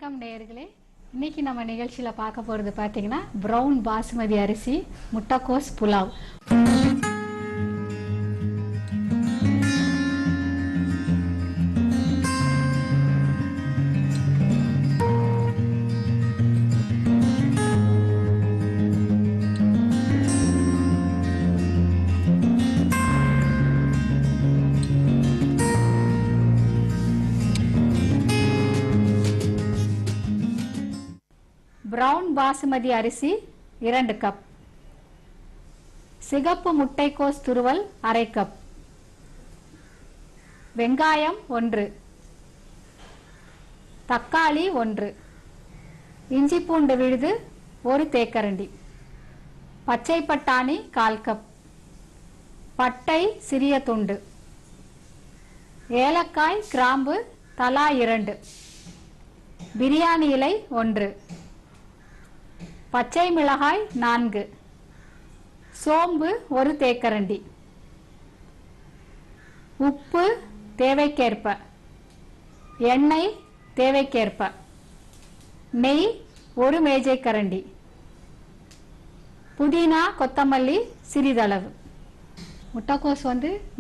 வணக்கம் நேயர்களே. இன்னைக்கு நம்ம நிகழ்ச்சியில பார்க்க போறது பாத்தீங்கன்னா பிரவுன் பாசுமதி அரிசி முட்டைக்கோஸ் புலாவ். பிரவுன் பாசுமதி அரிசி 2 கப், சிகப்பு முட்டைக்கோஸ் துருவல் 1/2 கப், வெங்காயம் 1, தக்காளி 1, இஞ்சி பூண்டு விழுது 1 தேக்கரண்டி, பச்சை பட்டாணி 1/4 கப், பட்டை சிறிய துண்டு, ஏலக்காய் கிராம்பு தலா 2, பிரியாணி இலை 1, பச்சை மிளகாய் 4, சோம்பு 1 தேக்கரண்டி, உப்பு தேவைக்கேற்ப, எண்ணெய் தேவைக்கேற்ப, நெய் 1 மேஜைக்கரண்டி, புதினா கொத்தமல்லி சிறிதளவு. முட்டைக்கோஸ்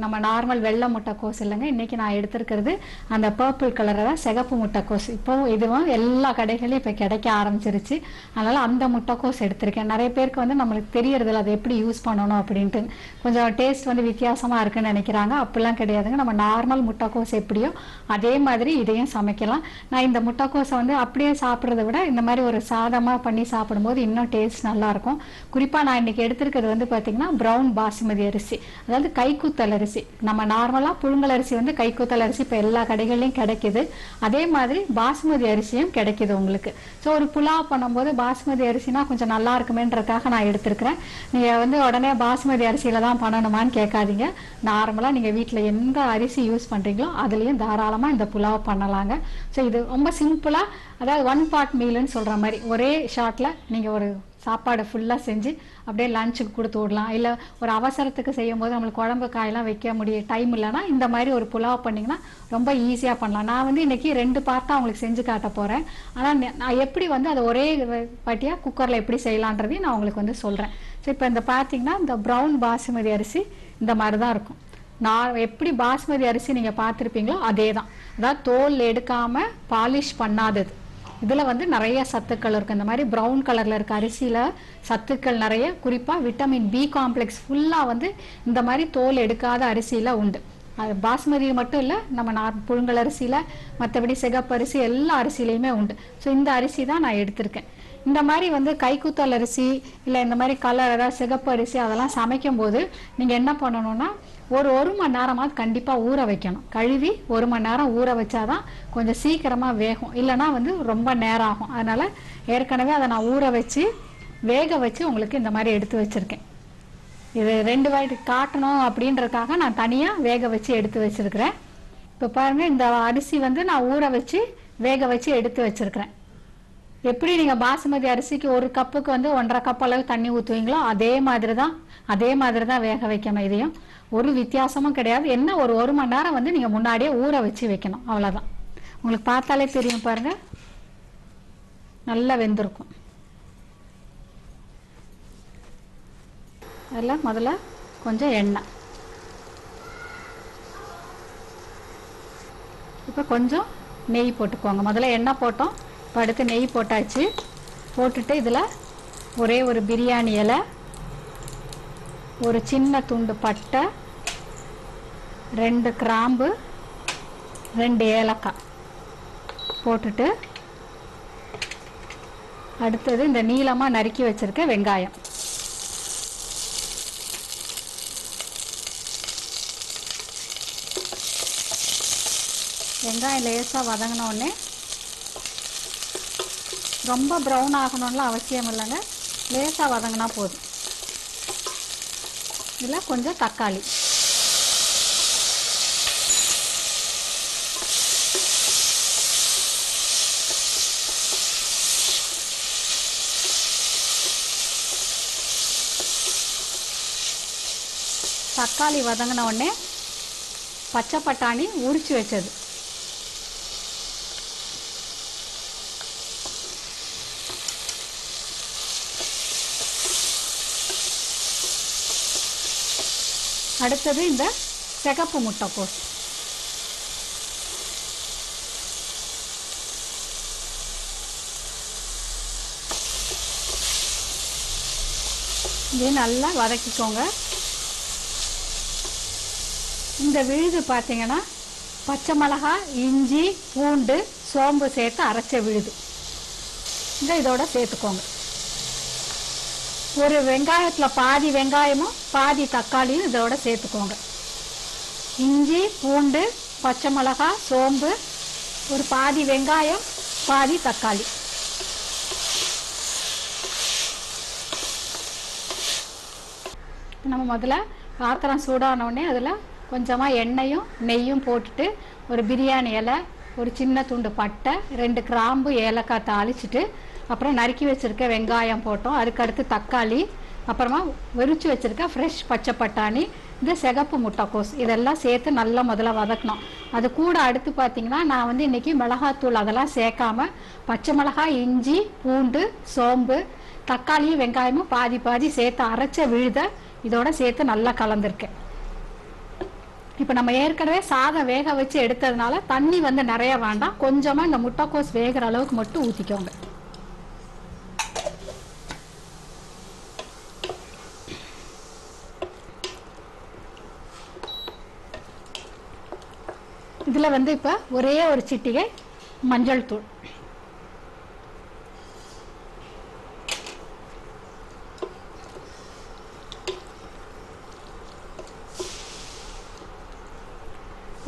நம்ம நார்மல் வெள்ளை முட்டைக்கோஸ் இல்லைங்க. இன்னைக்கு நான் எடுத்திருக்கிறது அந்த பர்பிள் கலரை தான், சிகப்பு முட்டைக்கோஸ். இப்போ இதுவும் எல்லா கடைகளையும் இப்போ கிடைக்க ஆரம்பிச்சிருச்சு. அதனால அந்த முட்டைக்கோஸ் எடுத்திருக்கேன். நிறைய பேருக்கு நம்மளுக்கு தெரியறதில்ல அதை எப்படி யூஸ் பண்ணணும் அப்படின்ட்டு. கொஞ்சம் டேஸ்ட் வித்தியாசமா இருக்குன்னு நினைக்கிறாங்க. அப்படிலாம் கிடையாதுங்க. நம்ம நார்மல் முட்டைக்கோஸ் எப்படியோ அதே மாதிரி இதையும் சமைக்கலாம். நான் இந்த முட்டைக்கோஸை அப்படியே சாப்பிட்றத விட இந்த மாதிரி ஒரு சாதமா பண்ணி சாப்பிடும்போது இன்னும் டேஸ்ட் நல்லா இருக்கும். குறிப்பா நான் இன்னைக்கு எடுத்திருக்கிறது பார்த்தீங்கன்னா பிரவுன் பாசுமதி அரிசி, அதாவது கைக்குத்தல் அரிசி. நம்ம நார்மலா புழுங்கல் அரிசி கைக்குத்தல் அரிசி இப்ப எல்லா கடைகள்லயும் கிடைக்குது. அதே மாதிரி பாசுமதி அரிசியும் கிடைக்குது உங்களுக்கு. ஸோ ஒரு புலாவ் பண்ணும்போது பாசுமதி அரிசினா கொஞ்சம் நல்லா இருக்குமேன்றதுக்காக நான் எடுத்திருக்கிறேன். நீங்க உடனே பாசுமதி அரிசியில தான் பண்ணணுமான்னு கேட்காதீங்க. நார்மலா நீங்க வீட்டுல எந்த அரிசி யூஸ் பண்றீங்களோ அதுலயும் தாராளமா இந்த புலாவ் பண்ணலாங்க. ஸோ இது ரொம்ப சிம்பிளா, அதாவது 1 பார்ட் மீல்னு சொல்ற மாதிரி ஒரே ஷாட்ல நீங்க ஒரு சாப்பாடு ஃபுல்லாக செஞ்சு அப்படியே லஞ்சுக்கு கொடுத்து விடலாம். இல்லை ஒரு அவசரத்துக்கு செய்யும் போது நம்மளுக்கு குழம்பு காயெல்லாம் வைக்க முடிய டைம் இல்லைன்னா இந்த மாதிரி ஒரு புலாவ் பண்ணிங்கன்னா ரொம்ப ஈஸியாக பண்ணலாம். நான் இன்னைக்கு 2 பார்ட்டாக உங்களுக்கு செஞ்சு காட்ட போகிறேன். ஆனால் நான் எப்படி அதை ஒரே பாட்டியாக குக்கரில் எப்படி செய்யலான்றதையும் நான் உங்களுக்கு சொல்கிறேன். ஸோ இப்போ இந்த பார்த்தீங்கன்னா இந்த ப்ரௌன் பாசுமதி அரிசி இந்த மாதிரி தான் இருக்கும். நான் எப்படி பாசுமதி அரிசி நீங்கள் பார்த்துருப்பீங்களோ அதே தான், அதாவது தோல் எடுக்காமல் பாலிஷ் பண்ணாதது. இதில் நிறைய சத்துக்கள் இருக்குது. இந்த மாதிரி ப்ரௌன் கலரில் இருக்க அரிசியில் சத்துக்கள் நிறைய, குறிப்பாக விட்டமின் பி காம்ப்ளெக்ஸ் ஃபுல்லாக இந்த மாதிரி தோல் எடுக்காத அரிசியில் உண்டு. அது பாசுமதி மட்டும் இல்லை, நம்ம புழுங்கல் அரிசியில், மற்றபடி சிகப்பு அரிசி எல்லா அரிசியிலையுமே உண்டு. ஸோ இந்த அரிசி தான் நான் எடுத்திருக்கேன். இந்த மாதிரி கைக்குத்தல் அரிசி இல்லை இந்த மாதிரி கலர் அதாவது சிகப்பு அரிசி அதெல்லாம் சமைக்கும் போது நீங்கள் என்ன பண்ணணும்னா ஒரு மணி நேரமாவது கண்டிப்பாக ஊற வைக்கணும். கழுவி 1 மணி நேரம் ஊற வச்சாதான் கொஞ்சம் சீக்கிரமாக வேகும். இல்லைன்னா ரொம்ப நேரம் ஆகும். அதனால ஏற்கனவே அதை நான் ஊற வச்சு வேக வச்சு உங்களுக்கு இந்த மாதிரி எடுத்து வச்சிருக்கேன். இது 2 வாட்டி காட்டணும் அப்படின்றதுக்காக நான் தனியாக வேக வச்சு எடுத்து வச்சிருக்கிறேன். இப்போ பாருங்க, இந்த அரிசி நான் ஊற வச்சு வேக வச்சு எடுத்து வச்சிருக்கிறேன். எப்படி நீங்க பாசுமதி அரிசிக்கு 1 கப்புக்கு 1.5 கப் அளவு தண்ணி ஊற்றுவீங்களோ அதே மாதிரி தான் வேக வைக்கணும். இதையும் ஒரு வித்தியாசமும் கிடையாது. என்ன ஒரு மணி நேரம் நீங்க முன்னாடியே ஊற வச்சு வைக்கணும், அவ்வளவுதான். உங்களுக்கு பார்த்தாலே தெரியும் பாருங்க, நல்லா வெந்திருக்கும். அதில் முதல்ல கொஞ்சம் எண்ணெய், இப்போ கொஞ்சம் நெய் போட்டுக்கோங்க. முதல்ல எண்ணெய் போட்டோம், இப்போ அடுத்து நெய் போட்டாச்சு. போட்டுட்டு இதில் ஒரே ஒரு பிரியாணி இலை, ஒரு சின்ன துண்டு பட்டை, 2 கிராம்பு, 2 ஏலக்காய் போட்டுட்டு அடுத்தது இந்த நீளமாக நறுக்கி வச்சிருக்க வெங்காயம், வெங்காயம் லேசாக வதங்கின உடனே, ரொம்ப ப்ரௌன் ஆகணும்லாம் அவசியம் இல்லைங்க, லேசாக வதங்கினா போதும். இதில் கொஞ்சம் தக்காளி, தக்காளி வதங்கின உடனே பச்சை பட்டாணி உரிச்சு வச்சது, அடுத்தது இந்த சிகப்பு முட்டைக்கோஸ். இது நல்லா வதக்கிக்கோங்க. இந்த விழுது பார்த்தீங்கன்னா பச்சை மிளகாய், இஞ்சி, பூண்டு, சோம்பு சேர்த்து அரைச்ச விழுது இதோட சேர்த்துக்கோங்க. ஒரு வெங்காயத்தில் பாதி வெங்காயமும் பாதி தக்காளியும் இதோட சேர்த்துக்கோங்க. இஞ்சி, பூண்டு, பச்சை மிளகாய், சோம்பு, ஒரு பாதி வெங்காயம், பாதி தக்காளி. நம்ம முதல்ல பாத்திரம் சூடானோடனே அதில் கொஞ்சமாக எண்ணெயும் நெய்யும் போட்டுட்டு ஒரு பிரியாணி இலை, ஒரு சின்ன துண்டு பட்டை, 2 கிராம்பு, ஏலக்காய் தாளிச்சிட்டு அப்புறம் நறுக்கி வச்சுருக்க வெங்காயம் போட்டோம். அதுக்கடுத்து தக்காளி, அப்புறமா விரிச்சு வச்சுருக்க ஃப்ரெஷ் பச்சை பட்டாணி, இந்த சிகப்பு முட்டைக்கோஸ் இதெல்லாம் சேர்த்து நல்லா முதல்ல வதக்கணும். அது கூட அடுத்து பார்த்திங்கன்னா நான் வந்து இன்றைக்கி மிளகாத்தூள் அதெல்லாம் சேர்க்காம பச்சை மிளகாய், இஞ்சி, பூண்டு, சோம்பு, தக்காளியும் வெங்காயமும் பாதி பாதி சேர்த்து அரைச்ச விழுத இதோட சேர்த்து நல்லா கலந்துருக்கேன். இப்போ நம்ம ஏற்கனவே சாதம் வேக வச்சு எடுத்ததுனால தண்ணி வந்து நிறைய வேண்டாம், கொஞ்சமாக இந்த முட்டைக்கோஸ் வேகிற அளவுக்கு மட்டும் ஊற்றிக்கோங்க. இதில் வந்து இப்போ ஒரே ஒரு சிட்டிகை மஞ்சள் தூள்,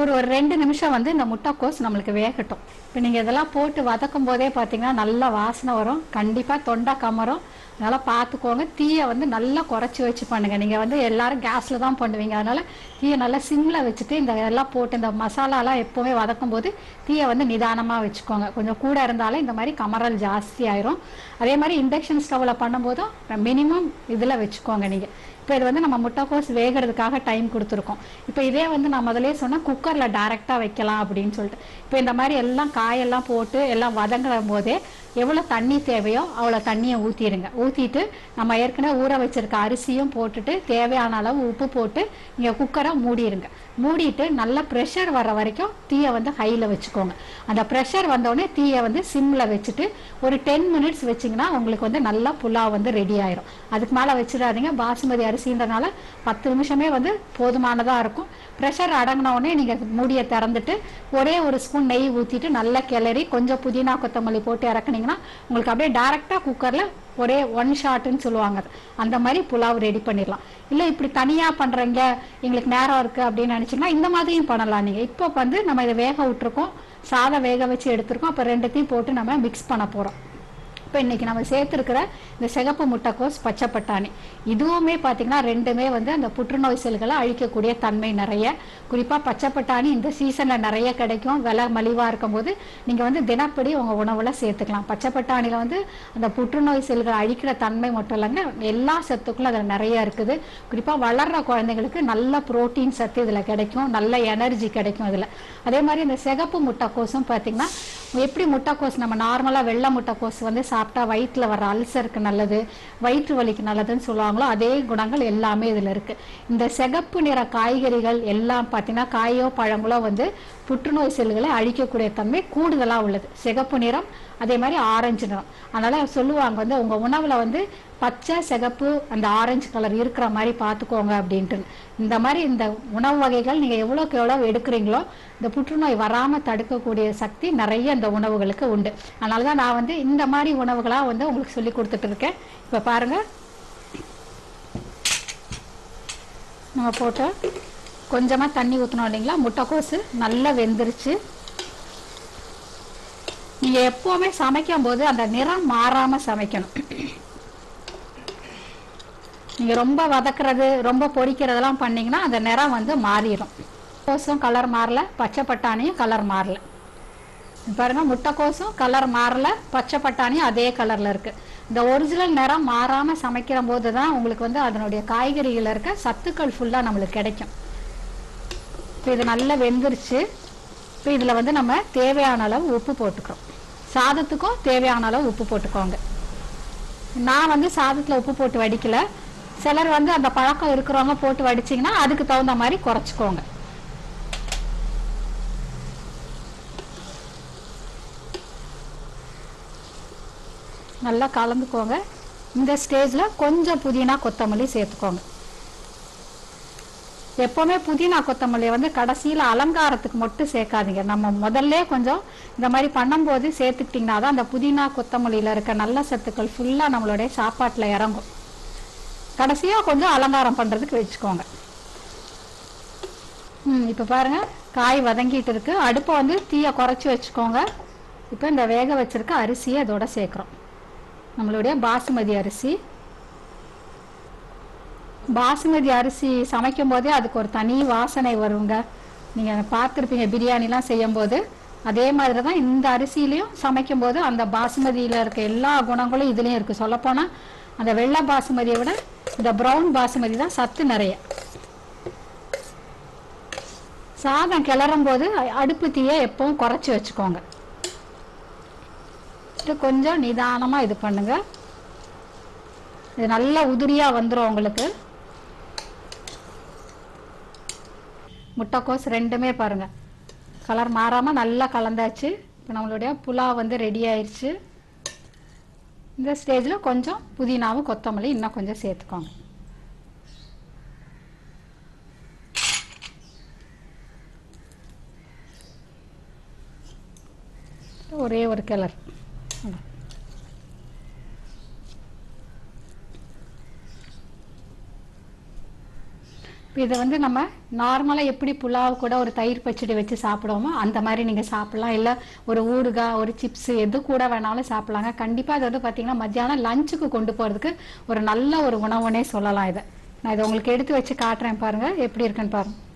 ஒரு 2 நிமிஷம் வந்து இந்த முட்டைக்கோஸ் நம்மளுக்கு வேகட்டும். இப்போ நீங்கள் இதெல்லாம் போட்டு வதக்கும் போதே பார்த்தீங்கன்னா நல்லா வாசனை வரும், கண்டிப்பாக தொண்டை கமரும். அதனால் பார்த்துக்கோங்க. தீயை வந்து நல்லா குறைச்சி வச்சு பண்ணுங்கள். நீங்கள் வந்து எல்லோரும் கேஸில் தான் பண்ணுவீங்க, அதனால் தீயை நல்லா சிம்மில் வச்சுட்டு இந்த எல்லாம் போட்டு இந்த மசாலாலாம் எப்போவுமே வதக்கும் போது தீயை வந்து நிதானமாக வச்சுக்கோங்க. கொஞ்சம் கூட இருந்தாலும் இந்த மாதிரி கமரல் ஜாஸ்தி ஆயிரும். அதே மாதிரி இண்டக்ஷன் ஸ்டவ்வில் பண்ணும்போதும் மினிமம் இதில் வச்சுக்கோங்க நீங்கள். இப்போ இது வந்து நம்ம முட்டைக்கோஸ் வேகிறதுக்காக டைம் கொடுத்துருக்கோம். இப்போ இதே வந்து நான் முதலே சொன்னால் குக்கரில் டைரெக்டாக வைக்கலாம் அப்படின்னு சொல்லிட்டு, இப்போ இந்த மாதிரி எல்லாம் காயெல்லாம் போட்டு எல்லாம் வதங்குற போதே எவ்வளோ தண்ணி தேவையோ அவ்வளோ தண்ணியை ஊற்றிடுங்க. ஊற்றிட்டு நம்ம ஏற்கனவே ஊற வச்சிருக்க அரிசியும் போட்டுட்டு தேவையான அளவு உப்பு போட்டு நீங்கள் குக்கரை மூடிடுங்க. மூடிட்டு நல்லா ப்ரெஷர் வர வரைக்கும் தீயை வந்து ஹையில் வச்சுக்கோங்க. அந்த ப்ரெஷர் வந்தோடனே தீயை வந்து சிம்மில் வச்சுட்டு ஒரு 10 மினிட்ஸ் வச்சிங்கன்னா உங்களுக்கு வந்து நல்லா புலாவ் வந்து ரெடி ஆயிரும். அதுக்கு மேலே வச்சிடாதீங்க, பாசுமதி அரிசின்றனால 10 நிமிஷமே வந்து போதுமானதாக இருக்கும். ப்ரெஷர் அடங்கினோடனே நீங்கள் மூடியை திறந்துட்டு ஒரே ஒரு ஸ்பூன் நெய் ஊற்றிட்டு நல்லா கிளறி கொஞ்சம் புதினா கொத்தமல்லி போட்டு இறக்குனீங்கன்னா உங்களுக்கு அப்படியே டைரெக்டாக குக்கரில் ஒரே 1 ஷாட்டுன்னு சொல்லுவாங்க, அந்த மாதிரி புலாவ் ரெடி பண்ணிடலாம். இல்லை இப்படி தனியாக பண்ணுறீங்க எங்களுக்கு நேரம் இருக்குது அப்படின்னு நினச்சிங்கன்னா இந்த மாதிரியும் பண்ணலாம். நீங்கள் இப்போ வந்து நம்ம இதை வேக விட்டுருக்கோம், சாதம் வேக வச்சு எடுத்துருக்கோம், அப்போ 2த்தையும் போட்டு நம்ம மிக்ஸ் பண்ண போகிறோம். இப்போ இன்றைக்கி நம்ம சேர்த்துருக்கிற இந்த சிகப்பு முட்டைக்கோஸ், பச்சை பட்டாணி இதுவுமே பார்த்திங்கன்னா ரெண்டுமே வந்து அந்த புற்றுநோய் செல்களை அழிக்கக்கூடிய தன்மை நிறைய. குறிப்பாக பச்சை பட்டாணி இந்த சீசனில் நிறைய கிடைக்கும், விலை மலிவாக இருக்கும்போது நீங்கள் வந்து தினப்படி உங்கள் உணவில் சேர்த்துக்கலாம். பச்சை பட்டாணியில் வந்து அந்த புற்றுநோய் செல்களை அழிக்கிற தன்மை மட்டும் இல்லைங்க, எல்லா சத்துக்களும் அதில் நிறைய இருக்குது. குறிப்பாக வளர்கிற குழந்தைங்களுக்கு நல்ல புரோட்டீன் சத்து இதில் கிடைக்கும், நல்ல எனர்ஜி கிடைக்கும் இதில். அதே மாதிரி இந்த சிகப்பு முட்டைக்கோஸும் பார்த்திங்கன்னா எப்படி முட்டைக்கோஸ் நம்ம நார்மலாக வெள்ளை முட்டைக்கோஸ் வந்து சாப்பிட்டா வயிற்றில் வர அல்சருக்கு நல்லது, வயிற்று வலிக்கு நல்லதுன்னு சொல்லுவாங்களோ அதே குணங்கள் எல்லாமே இதில் இருக்குது. இந்த சிகப்பு நிற காய்கறிகள் எல்லாம் பார்த்தீங்கன்னா காயோ பழங்களோ வந்து புற்றுநோய் செல்களை அழிக்கக்கூடிய தன்மை கூடுதலாக உள்ளது. சிகப்பு நிறம், அதே மாதிரி ஆரஞ்சு நிறம். அதனால் சொல்லுவாங்க வந்து உங்கள் உணவில் வந்து பச்சை, சிகப்பு, அந்த ஆரஞ்சு கலர் இருக்கிற மாதிரி பார்த்துக்கோங்க அப்படின்ட்டு. இந்த மாதிரி இந்த உணவு வகைகள் நீங்கள் எவ்வளோக்கு எவ்வளோ எடுக்கிறீங்களோ இந்த புற்றுநோய் வராமல் தடுக்கக்கூடிய சக்தி நிறைய இந்த உணவுகளுக்கு உண்டு. அதனால தான் நான் வந்து இந்த மாதிரி உணவுகளாக வந்து உங்களுக்கு சொல்லி கொடுத்துட்டு இருக்கேன். இப்போ பாருங்கள், நம்ம போட்டு கொஞ்சமாக தண்ணி ஊற்றணும் இல்லைங்களா, முட்டைக்கோசு நல்லா வெந்துருச்சு. நீங்கள் எப்போவுமே சமைக்கும் போது அந்த நிறம் மாறாமல் சமைக்கணும். நீங்கள் ரொம்ப வதக்குறது ரொம்ப பொரிக்கிறதெல்லாம் பண்ணிங்கன்னா அந்த நிறம் வந்து மாறிடும். கோஸும் கலர் மாறல, பச்சை பட்டாணியும் கலர் மாறல. பாருங்கள், முட்டைக்கோஸும் கலர் மாறல, பச்சை பட்டாணியும் அதே கலரில் இருக்குது. இந்த ஒரிஜினல் நிறம் மாறாமல் சமைக்கிற போது தான் உங்களுக்கு வந்து அதனுடைய காய்கறிகளில் இருக்க சத்துக்கள் ஃபுல்லாக நம்மளுக்கு கிடைக்கும். இப்போ இது நல்லா வெந்துருச்சு. இப்போ இதில் வந்து நம்ம தேவையான அளவு உப்பு போட்டுக்கிறோம். சாதத்துக்கும் தேவையான அளவு உப்பு போட்டுக்கோங்க. நான் வந்து சாதத்தில் உப்பு போட்டு வடிக்கல, சிலர் வந்து அந்த பழக்கம் இருக்கிறவங்க போட்டு வடிச்சிங்கன்னா அதுக்கு தகுந்த மாதிரி குறைச்சிக்கோங்க. நல்லா கலந்துக்கோங்க. இந்த ஸ்டேஜில் கொஞ்சம் புதினா கொத்தமல்லி சேர்த்துக்கோங்க. எப்போவுமே புதினா கொத்தமல்லியை வந்து கடைசியில் அலங்காரத்துக்கு மட்டும் சேர்க்காதீங்க. நம்ம முதல்ல கொஞ்சம் இந்த மாதிரி பண்ணும்போது சேர்த்துக்கிட்டிங்கன்னா தான் அந்த புதினா கொத்தமல்லியில் இருக்க நல்ல சத்துக்கள் ஃபுல்லாக நம்மளுடைய சாப்பாட்டில் இறங்கும். கடைசியாக கொஞ்சம் அலங்காரம் பண்ணுறதுக்கு வச்சுக்கோங்க. இப்போ பாருங்கள், காய் வதங்கிட்டு இருக்கு. அடுப்பை வந்து தீயை குறைச்சி வச்சுக்கோங்க. இப்போ இந்த வேக வச்சிருக்க அரிசியை அதோட சேர்க்குறோம். நம்மளுடைய பாசுமதி அரிசி. பாசுமதி அரிசி சமைக்கும் போதே அதுக்கு ஒரு தனி வாசனை வருங்க. நீங்கள் பார்த்துருப்பீங்க பிரியாணிலாம் செய்யும்போது. அதே மாதிரி தான் இந்த அரிசியிலையும் சமைக்கும் போது அந்த பாசுமதியில் இருக்க எல்லா குணங்களும் இதுலேயும் இருக்குது. சொல்லப்போனால் அந்த வெள்ளை பாசுமதியை விட இந்த ப்ரௌன் பாசுமதி தான் சத்து நிறைய. சாதம் கிளறும் போது அடுப்பு தீயை எப்பவும் குறைச்சி வச்சுக்கோங்க. கொஞ்சம் நிதானமாக இது பண்ணுங்க. இது நல்லா உதிரியாக வந்துடும் உங்களுக்கு. முட்டைக்கோஸ் ரெண்டுமே பாருங்க கலர் மாறாமல் நல்லா கலந்தாச்சு. இப்போ நம்மளுடைய புலாவ் வந்து ரெடி ஆயிடுச்சு. இந்த ஸ்டேஜில் கொஞ்சம் புதினாவும் கொத்தமல்லி இன்னும் கொஞ்சம் சேர்த்துக்கோங்க. ஒரே ஒரு கிளர். இப்போ இதை வந்து நம்ம நார்மலாக எப்படி புலாவ் கூட ஒரு தயிர் பச்சடி வச்சு சாப்பிடுவோமோ அந்த மாதிரி நீங்கள் சாப்பிட்லாம். இல்லை ஒரு ஊறுகாய், ஒரு சிப்ஸு எது கூட வேணாலும் சாப்பிட்லாங்க. கண்டிப்பாக இது வந்து பார்த்தீங்கன்னா மத்தியானம் லஞ்சுக்கு கொண்டு போகிறதுக்கு ஒரு நல்ல ஒரு உணவுனே சொல்லலாம். இதை நான் இதை உங்களுக்கு எடுத்து வச்சு காட்டுறேன் பாருங்கள், எப்படி இருக்குன்னு பாருங்கள்.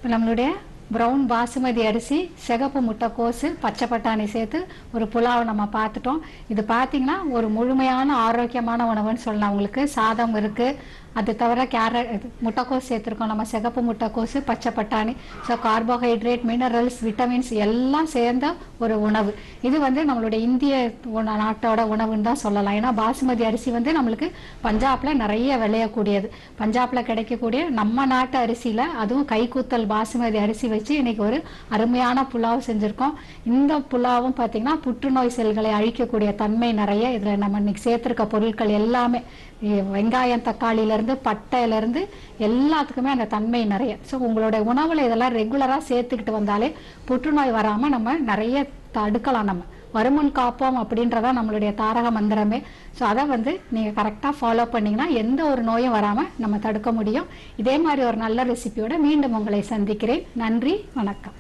இப்போ நம்மளுடைய ப்ரௌன் பாசுமதி அரிசி, சிகப்பு முட்டைக்கோசு, பச்சை பட்டாணி சேர்த்து ஒரு புலாவை நம்ம பார்த்துட்டோம். இது பார்த்தீங்கன்னா ஒரு முழுமையான ஆரோக்கியமான உணவுன்னு சொல்லலாம். உங்களுக்கு சாதம் இருக்குது, அது தவிர கேரட் முட்டைக்கோஸ் சேர்த்துருக்கோம். நம்ம சிகப்பு முட்டைக்கோசு, பச்சை பட்டாணி. ஸோ கார்போஹைட்ரேட், மினரல்ஸ், விட்டமின்ஸ் எல்லாம் சேர்ந்த ஒரு உணவு. இது வந்து நம்மளுடைய இந்திய நாட்டோட உணவுன்னு தான் சொல்லலாம். ஏன்னா பாசுமதி அரிசி வந்து நம்மளுக்கு பஞ்சாபில் நிறைய விளையக்கூடியது. பஞ்சாபில் கிடைக்கக்கூடிய நம்ம நாட்டு அரிசியில் அதுவும் கைக்கூத்தல் பாசுமதி அரிசி வச்சு இன்னைக்கு ஒரு அருமையான புலாவ் செஞ்சுருக்கோம். இந்த புலாவும் பார்த்தீங்கன்னா புற்றுநோய் செல்களை அழிக்கக்கூடிய தன்மை நிறைய. இதில் நம்ம இன்னைக்கு சேர்த்துருக்க பொருட்கள் எல்லாமே வெங்காயம், தக்காளியிலேருந்து பட்டையிலேருந்து எல்லாத்துக்குமே அந்த தன்மை நிறைய. ஸோ உங்களோட உணவில் இதெல்லாம் ரெகுலராக சேர்த்துக்கிட்டு வந்தாலே புற்றுநோய் வராமல் நம்ம நிறைய தடுக்கலாம். நம்ம வருமுன் காப்போம் அப்படின்றதா நம்மளுடைய தாரக மந்திரமே. ஸோ அதை வந்து நீங்கள் கரெக்டாக ஃபாலோ பண்ணிங்கன்னா எந்த ஒரு நோயும் வராமல் நம்ம தடுக்க முடியும். இதே மாதிரி ஒரு நல்ல ரெசிபியோட மீண்டும் உங்களை சந்திக்கிறேன். நன்றி, வணக்கம்.